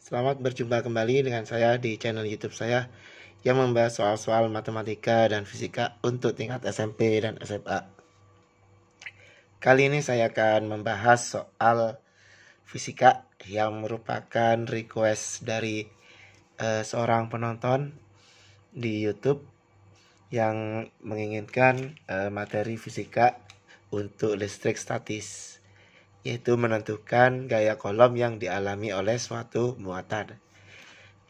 Selamat berjumpa kembali dengan saya di channel YouTube saya yang membahas soal-soal matematika dan fisika untuk tingkat SMP dan SMA. Kali ini saya akan membahas soal fisika yang merupakan request dari seorang penonton di YouTube yang menginginkan materi fisika untuk listrik statis, yaitu menentukan gaya kolom yang dialami oleh suatu muatan.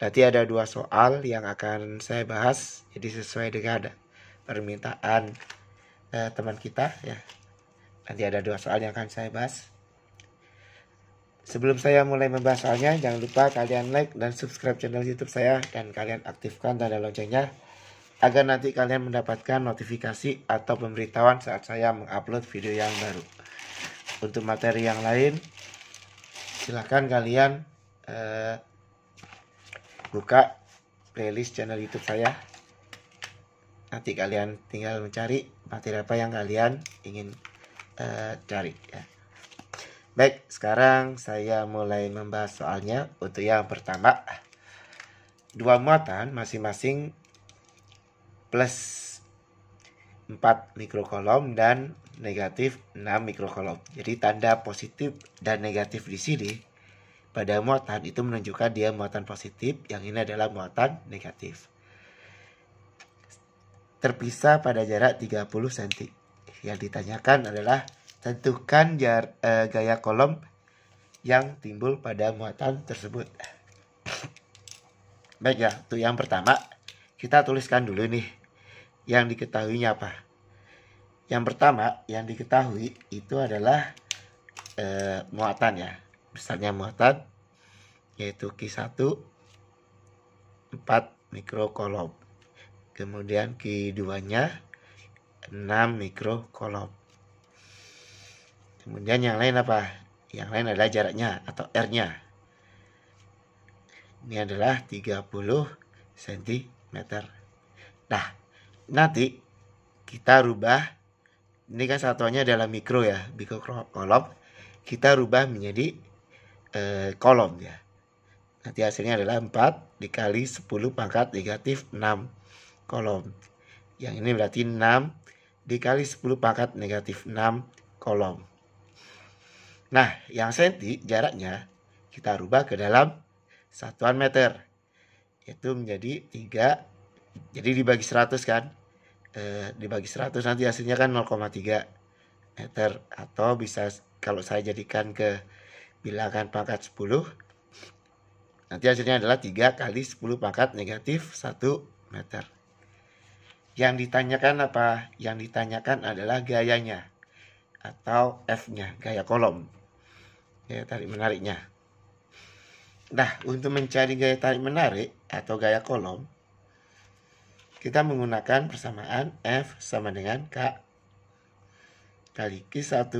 Nanti ada dua soal yang akan saya bahas, jadi sesuai dengan permintaan teman kita ya. Nanti ada dua soal yang akan saya bahas. Sebelum saya mulai membahas soalnya, jangan lupa kalian like dan subscribe channel YouTube saya dan kalian aktifkan tanda loncengnya agar nanti kalian mendapatkan notifikasi atau pemberitahuan saat saya mengupload video yang baru. Untuk materi yang lain, silahkan kalian buka playlist channel YouTube saya. Nanti kalian tinggal mencari materi apa yang kalian ingin cari ya. Baik, sekarang saya mulai membahas soalnya. Untuk yang pertama, dua muatan masing-masing plus 4 mikrokolom dan negatif 6 mikrokolom. Jadi tanda positif dan negatif di sini pada muatan itu menunjukkan dia muatan positif, yang ini adalah muatan negatif. Terpisah pada jarak 30 cm. Yang ditanyakan adalah tentukan gaya kolom yang timbul pada muatan tersebut. Baik ya, untuk yang pertama kita tuliskan dulu nih yang diketahuinya apa. Yang pertama yang diketahui itu adalah muatan ya. Besarnya muatan yaitu Q1 4 mikrokolom. Kemudian Q2-nya 6 mikrokolom. Kemudian yang lain apa? Yang lain adalah jaraknya atau R-nya. Ini adalah 30 cm. Nah, nanti kita rubah. Ini kan satuannya adalah mikro ya, mikrokolom. Kita rubah menjadi kolom ya. Nanti hasilnya adalah 4 dikali 10 pangkat negatif 6 kolom. Yang ini berarti 6 dikali 10 pangkat negatif 6 kolom. Nah, yang senti jaraknya kita rubah ke dalam satuan meter. Itu menjadi 3. Jadi dibagi 100 kan. Dibagi 100 nanti hasilnya kan 0,3 meter. Atau bisa kalau saya jadikan ke bilangan pangkat 10, nanti hasilnya adalah 3 kali 10 pangkat negatif 1 meter. Yang ditanyakan apa? Yang ditanyakan adalah gayanya atau F-nya, gaya kolom, gaya tarik menariknya. Nah, untuk mencari gaya tarik menarik atau gaya kolom, kita menggunakan persamaan F sama dengan K kali Q1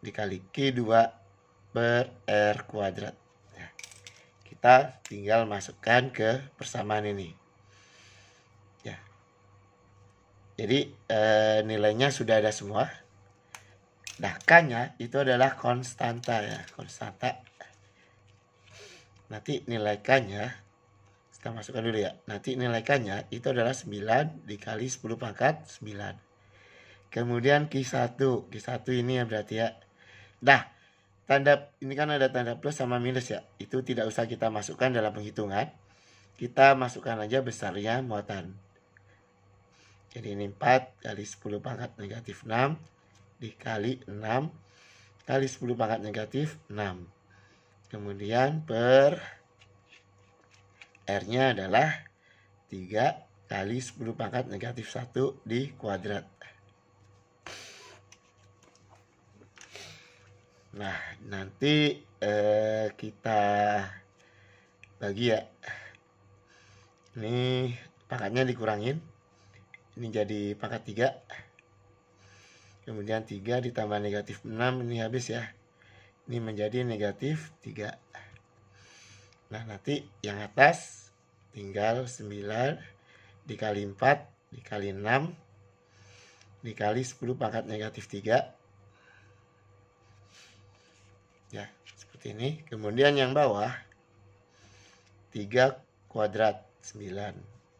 dikali Q2 per R kuadrat. Nah, kita tinggal masukkan ke persamaan ini. Ya. Jadi nilainya sudah ada semua. Nah, K-nya itu adalah konstanta ya, konstanta. Nanti nilai K-nya kita masukkan dulu ya. Nanti nilai K-nya itu adalah 9 dikali 10 pangkat 9. Kemudian Q1 ini ya berarti ya. Nah, tanda ini kan ada tanda plus sama minus ya. Itu tidak usah kita masukkan dalam penghitungan. Kita masukkan aja besarnya muatan. Jadi ini 4 kali 10 pangkat negatif 6 dikali 6 kali 10 pangkat negatif 6. Kemudian per R-nya adalah 3 kali 10 pangkat negatif 1 di kuadrat. Nah, nanti kita bagi ya. Ini pangkatnya dikurangin. Ini jadi pangkat 3. Kemudian 3 ditambah negatif 6, ini habis ya. Ini menjadi negatif 3. Nah, nanti yang atas tinggal 9 dikali 4 dikali 6 dikali 10 pangkat negatif 3. Ya, seperti ini. Kemudian yang bawah 3 kuadrat 9.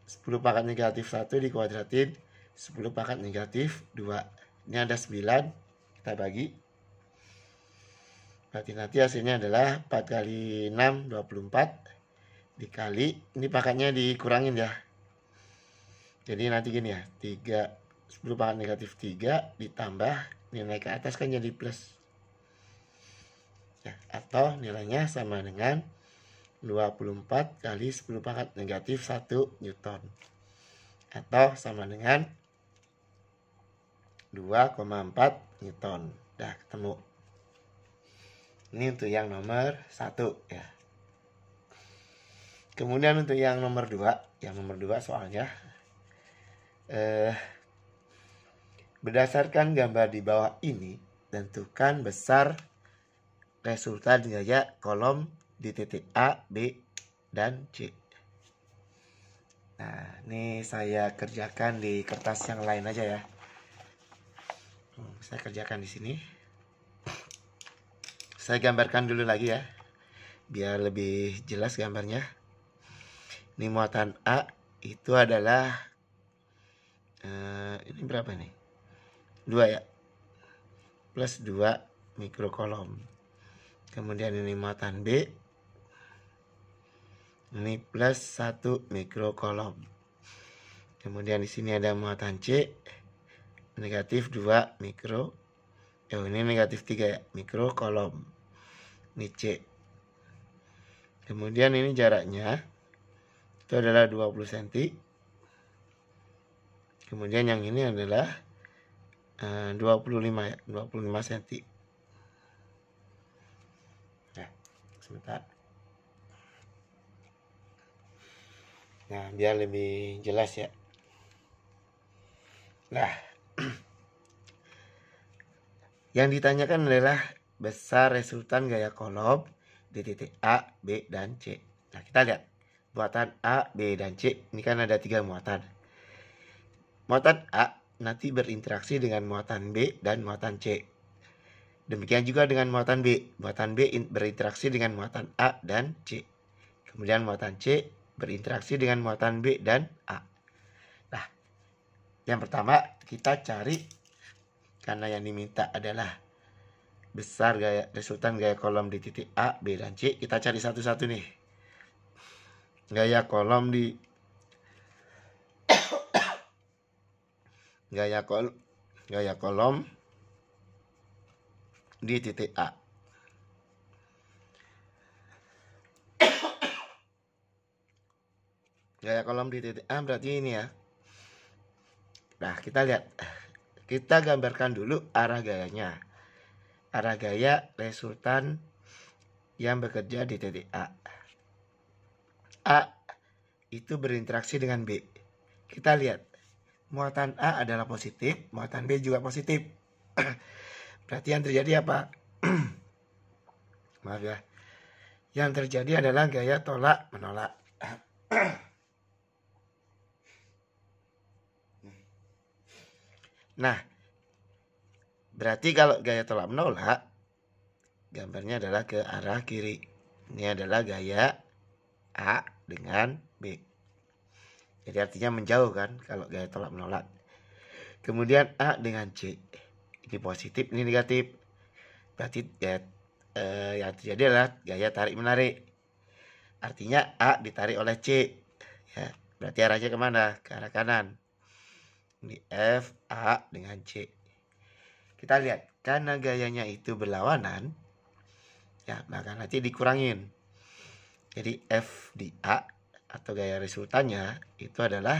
10 pangkat negatif 1 dikuadratin 10 pangkat negatif 2. Ini ada 9, kita bagi. Berarti nanti hasilnya adalah 4 kali 6, 24. Dikali, ini pangkatnya dikurangin ya. Jadi nanti gini ya, 10 pangkat negatif 3 ditambah, nilai ke atas kan jadi plus. Ya, atau nilainya sama dengan 24 kali 10 pangkat negatif 1 Newton. Atau sama dengan 2,4 Newton. Dah ketemu. Ini untuk yang nomor 1 ya. Kemudian untuk yang nomor 2, soalnya berdasarkan gambar di bawah ini, tentukan besar resultan gaya kolom di titik A, B, dan C. Nah, ini saya kerjakan di kertas yang lain aja ya. Saya kerjakan di sini. Saya gambarkan dulu lagi ya, biar lebih jelas gambarnya. Ini muatan A itu adalah ini berapa nih? 2 ya. Plus 2 mikrokolom. Kemudian ini muatan B. Ini plus 1 mikrokolom. Kemudian di sini ada muatan C. Negatif 2 mikro. Ini negatif 3 ya, mikrokolom. Ini C. Kemudian ini jaraknya itu adalah 20 cm. Kemudian yang ini adalah 25 ya, 25 cm. Nah, sebentar. Nah, biar lebih jelas ya. Nah, yang ditanyakan adalah besar resultan gaya kolom di titik A, B, dan C. Nah, kita lihat muatan A, B, dan C. Ini kan ada 3 muatan. Muatan A nanti berinteraksi dengan muatan B dan muatan C. Demikian juga dengan muatan B. Muatan B berinteraksi dengan muatan A dan C. Kemudian muatan C berinteraksi dengan muatan B dan A. Nah, yang pertama kita cari, karena yang diminta adalah besar resultan gaya kolom di titik A, B, dan C. Kita cari satu-satu nih. Gaya kolom di gaya kolom di titik A. Gaya kolom di titik A berarti ini ya. Nah, kita lihat. Kita gambarkan dulu arah gayanya. Arah gaya resultan yang bekerja di titik A. A itu berinteraksi dengan B. Kita lihat. Muatan A adalah positif, muatan B juga positif. Berarti yang terjadi apa? Maaf ya. Yang terjadi adalah gaya tolak menolak. Nah, berarti kalau gaya tolak menolak, gambarnya adalah ke arah kiri. Ini adalah gaya A dengan B. Jadi artinya menjauh kan kalau gaya tolak menolak. Kemudian A dengan C. Ini positif, ini negatif. Berarti yang terjadi adalah gaya tarik menarik. Artinya A ditarik oleh C. Ya, berarti arahnya kemana? Ke arah kanan. Ini F, A dengan C. Kita lihat, karena gayanya itu berlawanan, ya maka nanti dikurangin. Jadi F di A atau gaya resultannya itu adalah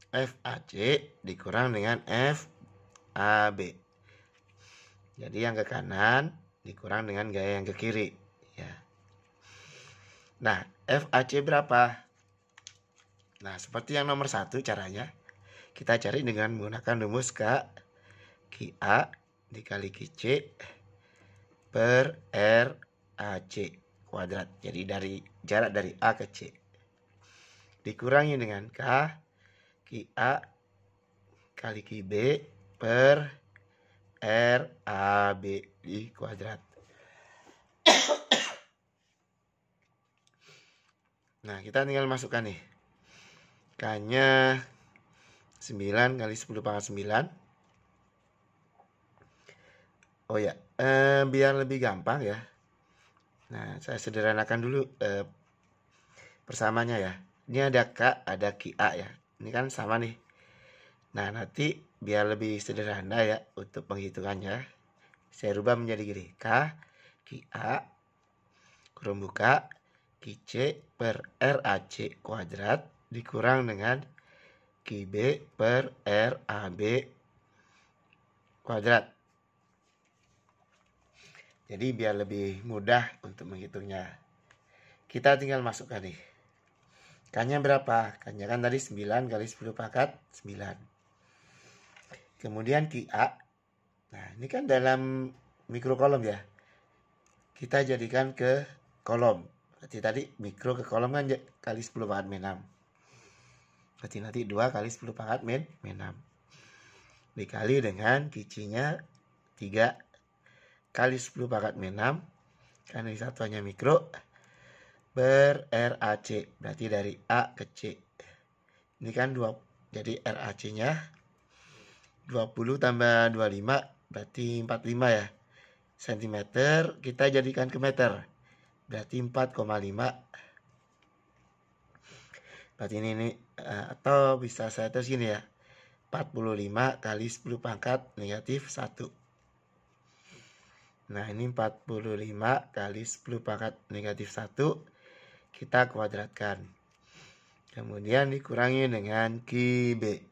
FAC dikurang dengan FAB. Jadi yang ke kanan dikurang dengan gaya yang ke kiri. Ya. Nah, FAC berapa? Nah, seperti yang nomor 1 caranya. Kita cari dengan menggunakan rumus KA dikali QC per RAC kuadrat. Jadi dari jarak dari A ke C. Dikurangi dengan QA kali QB per RA AB dikuadrat. Nah, kita tinggal masukkan nih. K-nya 9 kali 10 pangkat 9. Oh ya, biar lebih gampang ya. Nah, saya sederhanakan dulu persamanya ya. Ini ada K, ada QA ya. Ini kan sama nih. Nah, nanti biar lebih sederhana ya untuk penghitungannya, saya rubah menjadi gini. K, QA, kurung buka, QC per RAC kuadrat dikurang dengan QB per RAB kuadrat. Jadi biar lebih mudah untuk menghitungnya, kita tinggal masukkan nih. K-nya berapa? K-nya kan tadi 9 kali 10 pangkat 9. Kemudian QA. Nah, ini kan dalam mikrokolom ya. Kita jadikan ke kolom. Berarti tadi mikro ke kolom kan kali 10 pangkat min 6. Berarti nanti 2 kali 10 pangkat min 6. Dikali dengan QC-nya 3 kali 10 pangkat min 6. Karena ini satuannya mikro. Per RAC. Berarti dari A ke C. Ini kan 2. Jadi RAC-nya 20 tambah 25 berarti 45 ya. Sentimeter kita jadikan ke meter. Berarti 4,5. Berarti ini atau bisa saya tulis gini ya. 45 kali 10 pangkat negatif 1. Nah, ini 45 kali 10 pangkat negatif 1. Kita kuadratkan. Kemudian dikurangi dengan QB.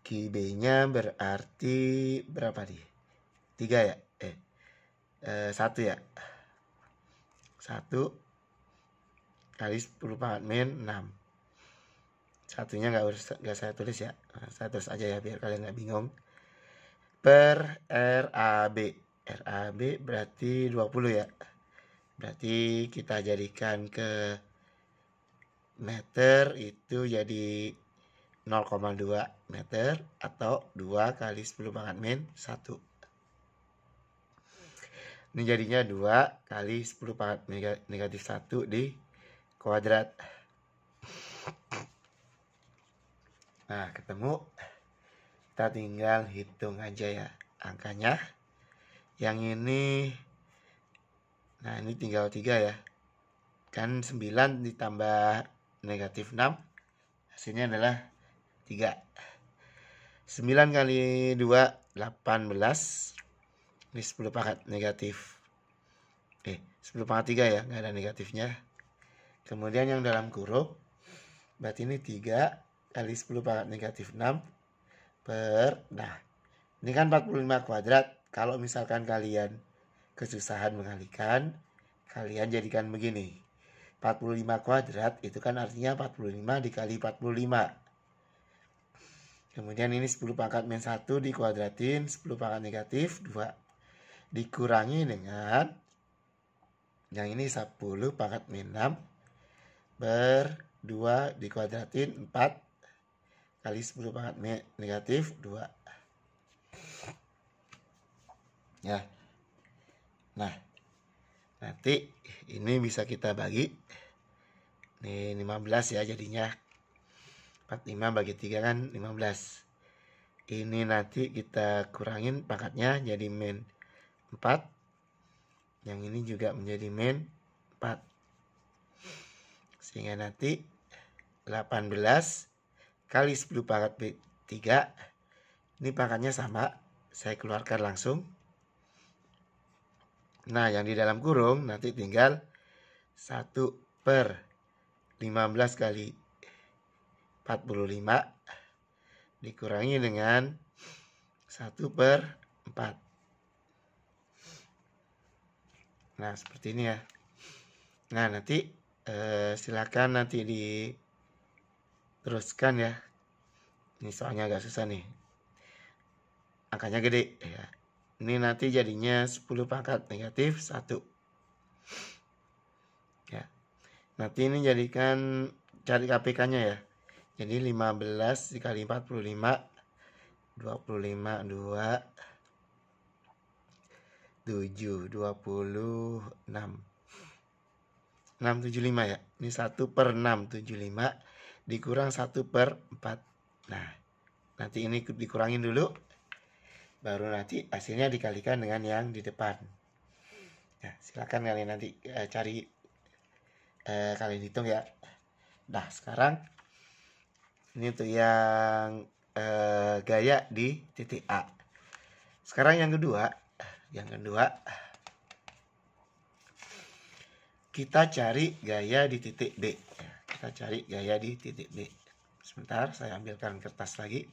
QB-nya berarti berapa nih? 3 ya? 1 ya? 1 kali 10 pangkat min 6. Satunya nggak saya tulis ya. Saya tulis aja ya biar kalian nggak bingung. Per RAB. RAB berarti 20 ya. Berarti kita jadikan ke meter itu jadi 0,2 meter atau 2 kali 10 pangkat min 1. Ini jadinya 2 kali 10 pangkat negatif 1 di kuadrat. Nah, ketemu. Kita tinggal hitung aja ya angkanya. Yang ini, nah ini tinggal 3 ya. Kan 9 ditambah negatif 6. Hasilnya adalah 3. 9 kali 2, 18. Ini 10 pangkat negatif. 10 pangkat 3 ya, nggak ada negatifnya. Kemudian yang dalam kurung, berarti ini 3 kali 10 pangkat negatif 6 per, nah ini kan 45 kuadrat. Kalau misalkan kalian kesusahan mengalikan, kalian jadikan begini. 45 kuadrat itu kan artinya 45 dikali 45. Kemudian ini 10 pangkat min 1 dikuadratin, 10 pangkat negatif 2. Dikurangi dengan yang ini 10 pangkat min 6 per 2 dikuadratin 4 kali 10 pangkat negatif 2. Ya. Nah, nanti ini bisa kita bagi. Ini 15 ya jadinya. 45 bagi 3 kan 15. Ini nanti kita kurangin pangkatnya jadi min 4. Yang ini juga menjadi min 4. Sehingga nanti 18 kali 10 pangkat 3. Ini pangkatnya sama. Saya keluarkan langsung. Nah, yang di dalam kurung nanti tinggal 1 per 15 kali 45 dikurangi dengan 1 per 4. Nah, seperti ini ya. Nah, nanti silakan nanti diteruskan ya. Ini soalnya agak susah nih. Angkanya gede ya. Ini nanti jadinya 10 pangkat negatif 1. Ya. Nanti ini jadikan cari KPK-nya ya. Jadi 15 dikali 45 25 2 7, 26. 675 ya. Ini 1/675 dikurang 1/4. Nah, nanti ini dikurangin dulu. Baru nanti hasilnya dikalikan dengan yang di depan. Nah, silakan kalian nanti cari, kalian hitung ya. Nah, sekarang ini untuk yang gaya di titik A. Sekarang yang kedua, kita cari gaya di titik B. Kita cari gaya di titik B. Sebentar, saya ambilkan kertas lagi.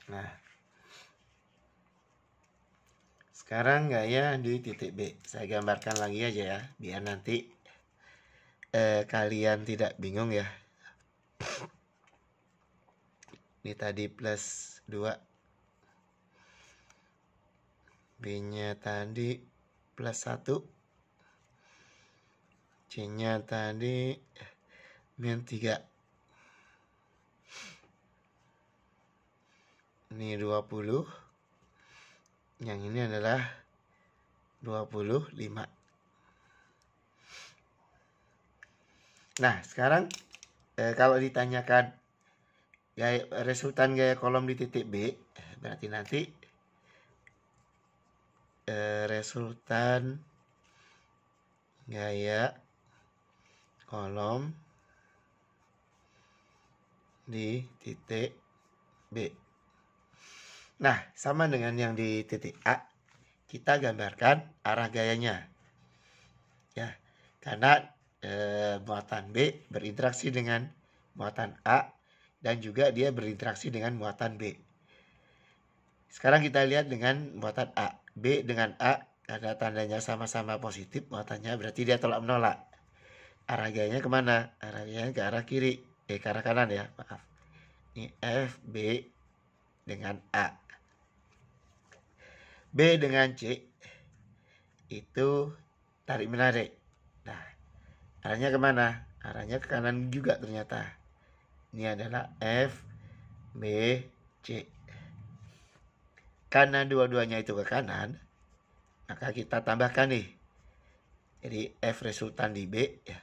Nah, sekarang gaya di titik B. Saya gambarkan lagi aja ya, biar nanti kalian tidak bingung ya. Ini tadi plus 2. B-nya tadi plus 1. C-nya tadi min 3. Ini 20. Yang ini adalah 25. Nah, sekarang kalau ditanyakan resultan gaya kolom di titik B, berarti nanti resultan gaya kolom di titik B. Nah, sama dengan yang di titik A, kita gambarkan arah gayanya. Ya, karena muatan B berinteraksi dengan muatan A dan juga dia berinteraksi dengan muatan B. Sekarang kita lihat dengan muatan A. B dengan A, karena tandanya sama-sama positif, muatannya berarti dia tolak menolak. Arah gayanya kemana? Arah gayanya ke arah kiri. Ke arah kanan ya, maaf. Ini F, B dengan A. B dengan C itu tarik-menarik. Nah, arahnya kemana? Arahnya ke kanan juga ternyata. Ini adalah F, B, C. Karena dua-duanya itu ke kanan, maka kita tambahkan nih. Jadi F resultan di B ya,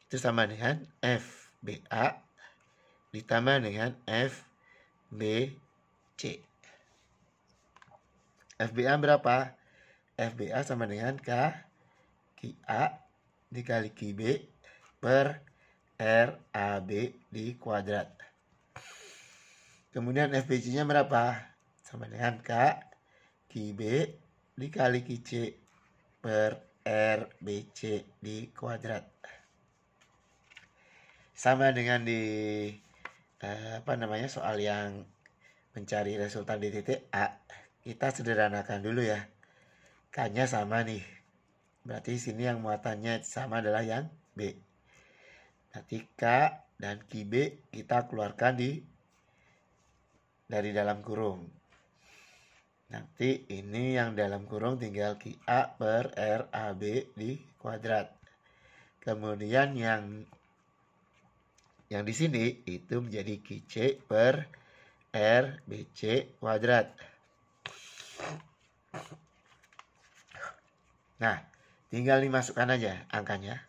itu sama dengan FBA ditambah dengan FBC. FBA berapa? FBA sama dengan KQA dikali QB per RAB di kuadrat. Kemudian FBC-nya berapa? Sama dengan KQB dikali QC per RBC di kuadrat. Sama dengan di soal yang mencari resultan di titik A. Kita sederhanakan dulu ya. K-nya sama nih. Berarti sini yang muatannya sama adalah yang B. Nanti K dan QB kita keluarkan dari dalam kurung. Nanti ini yang dalam kurung tinggal QA per RAB di kuadrat. Kemudian yang di sini itu menjadi QC per RBC kuadrat. Nah, tinggal dimasukkan aja angkanya.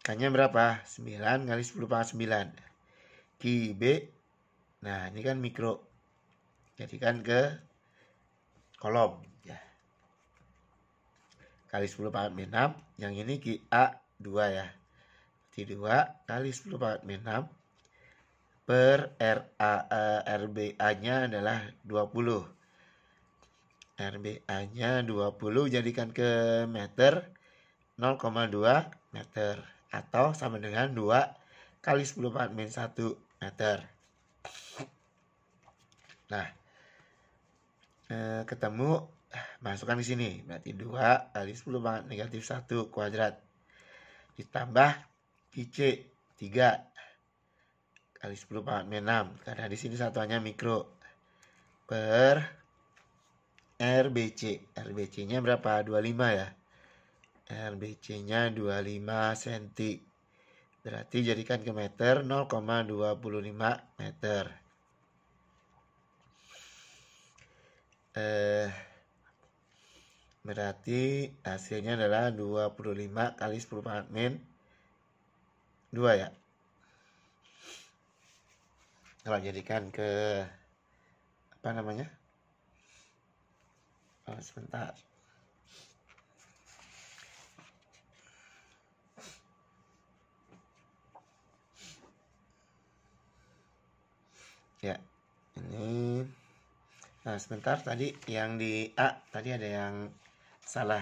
Angkanya berapa? 9 kali 10 pangkat 9. QB, nah ini kan mikro. Jadikan ke kolom. Ya. Kali 10 pangkat 6. Yang ini QA 2 ya. Berarti 2 kali 10 pangkat 6 per RBA-nya adalah 20. RBA-nya 20 jadikan ke meter 0,2 meter. Atau sama dengan 2 kali 10 pangkat 1 meter. Nah, ketemu, masukkan di sini. Berarti 2 kali 10 pangkat negatif 1 kuadrat. Ditambah QC 3 kali 10 pangkat min 6. Karena di sini satuannya mikro. Per RBC. RBC-nya berapa? 25 ya. RBC-nya 25 cm. Berarti jadikan ke meter 0,25 meter. Berarti hasilnya adalah 25 kali 10 pangkat min 2 ya. Kalau jadikan ke apa namanya? Oh, sebentar. Ya, ini. Nah, sebentar, tadi yang di A tadi ada yang salah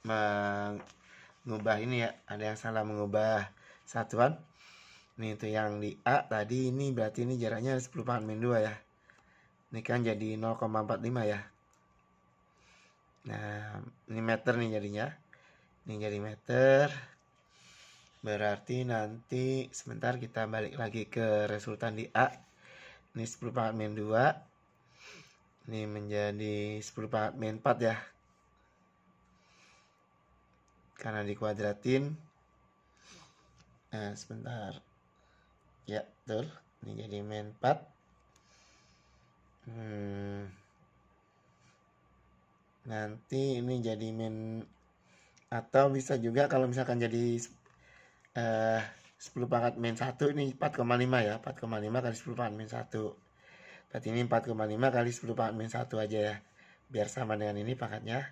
mengubah ini ya, ada yang salah mengubah satuan. Ini itu yang di A tadi, ini berarti ini jaraknya 10 pangkat min 2 ya. Ini kan jadi 0,45 ya. Nah, ini meter nih jadinya. Ini jadi meter. Berarti nanti sebentar kita balik lagi ke resultan di A. Ini 10 pangkat min 2. Ini menjadi 10 pangkat min 4 ya. Karena dikuadratin. Nah, sebentar. Ya, betul. Ini jadi min 4. Nanti ini jadi min, atau bisa juga kalau misalkan jadi 10 pangkat min 1, ini 4,5 ya. 4,5 kali 10 pangkat min 1. Berarti ini 4,5 kali 10 pangkat min 1 aja ya. Biar sama dengan ini pangkatnya.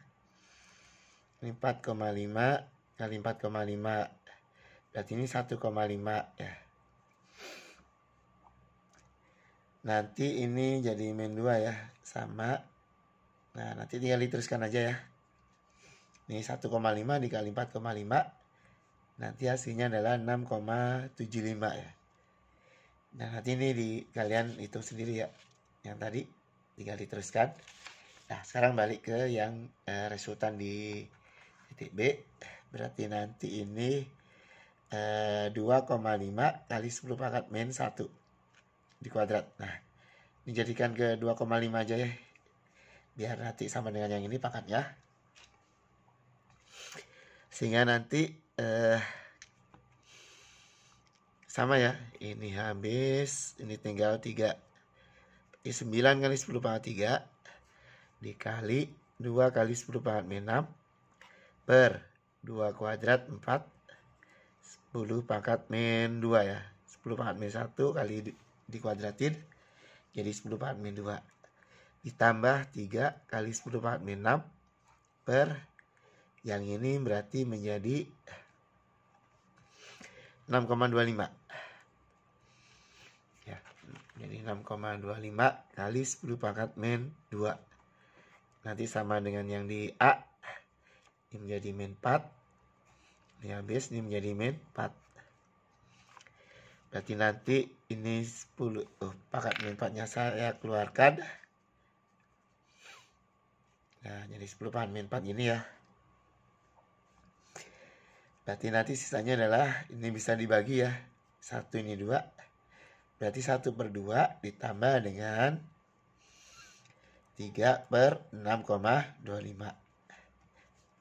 Ini 4,5 kali 4,5. Berarti ini 1,5 ya. Nanti ini jadi min 2 ya. Sama. Nah, nanti tinggal diteruskan aja ya. Ini 1,5 dikali 4,5. Nanti hasilnya adalah 6,75 ya. Nah, nanti ini kalian hitung sendiri ya. Yang tadi tinggal diteruskan. Nah, sekarang balik ke yang resultan di titik B. Berarti nanti ini 2,5 kali 10 pangkat min 1 di kuadrat. Nah, dijadikan ke 2,5 aja ya. Biar nanti sama dengan yang ini pangkatnya. Sehingga nanti sama ya. Ini habis. Ini tinggal 3. 9 kali 10 pangkat 3 dikali 2 kali 10 pangkat min 6 per 2 kuadrat 4 10 pangkat min 2 ya. 10 pangkat min 1 kali dikuadratin jadi 10 pangkat min 2 ditambah 3 kali 10 pangkat min 6 per yang ini berarti menjadi 6,25 ya. Jadi 6,25 kali 10 pangkat min 2. Nanti sama dengan yang di A. Ini menjadi min 4. Ini habis, ini menjadi min 4. Berarti nanti ini 10 pangkat min 4-nya saya keluarkan. Nah, jadi 10 pangkat min 4 ini ya. Berarti nanti sisanya adalah ini bisa dibagi ya. 1 ini 2. Berarti 1/2 ditambah dengan 3/6,25.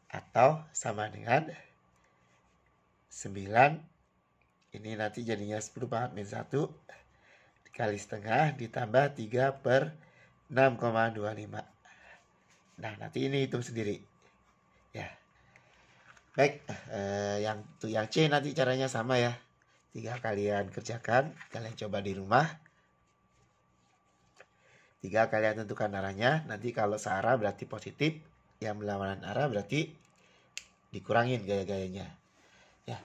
Atau sama dengan 9. Ini nanti jadinya 10 pangkat min 1 dikali setengah ditambah 3/6,25. Nah, nanti ini hitung sendiri. Ya. Baik, yang C nanti caranya sama ya. Tinggal kalian kerjakan, kalian coba di rumah. Tinggal kalian tentukan arahnya. Nanti kalau searah berarti positif, yang berlawanan arah berarti dikurangin gaya-gayanya. Ya.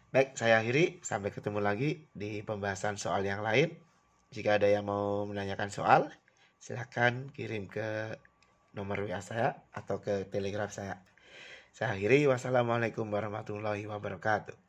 Baik, saya akhiri. Sampai ketemu lagi di pembahasan soal yang lain. Jika ada yang mau menanyakan soal, silakan kirim ke nomor WA saya atau ke Telegram saya. Saya akhiri. Wassalamualaikum warahmatullahi wabarakatuh.